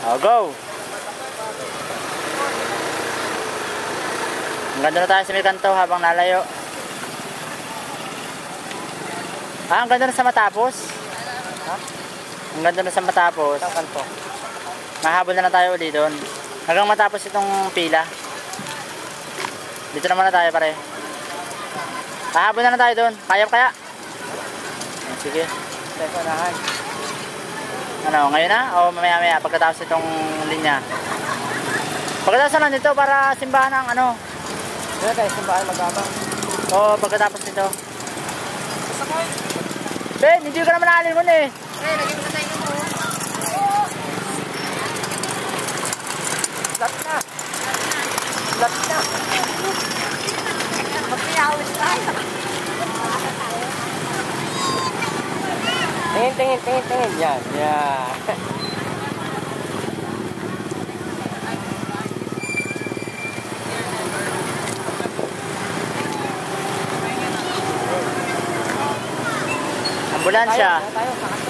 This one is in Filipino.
Oh, go! Ang ganda na tayo sa may kanto habang nalayo. Ang ganda na sa matapos. Ha? Ang ganda na sa matapos. Saan kanto? Mahabol na lang tayo ulit doon. Hanggang matapos itong pila. Dito naman na tayo pare. Mahabol na lang tayo doon. Kaya kaya? Sige. Tayo sa unahan. Ano, ngayon na? O mamaya-maya pagkatapos itong linya? Pagkatapos na lang dito para simbahan ang ano. Dito tayo simbahan mag-abang. O pagkatapos nito. Sakay! Ben, hindi ka naman naalin mo na eh. Lagay mo na tayo mo. Lapit na! Lapit na! Magpiyawis tayo! Tingin. Yan. Yan. Ambulansya. Tayo.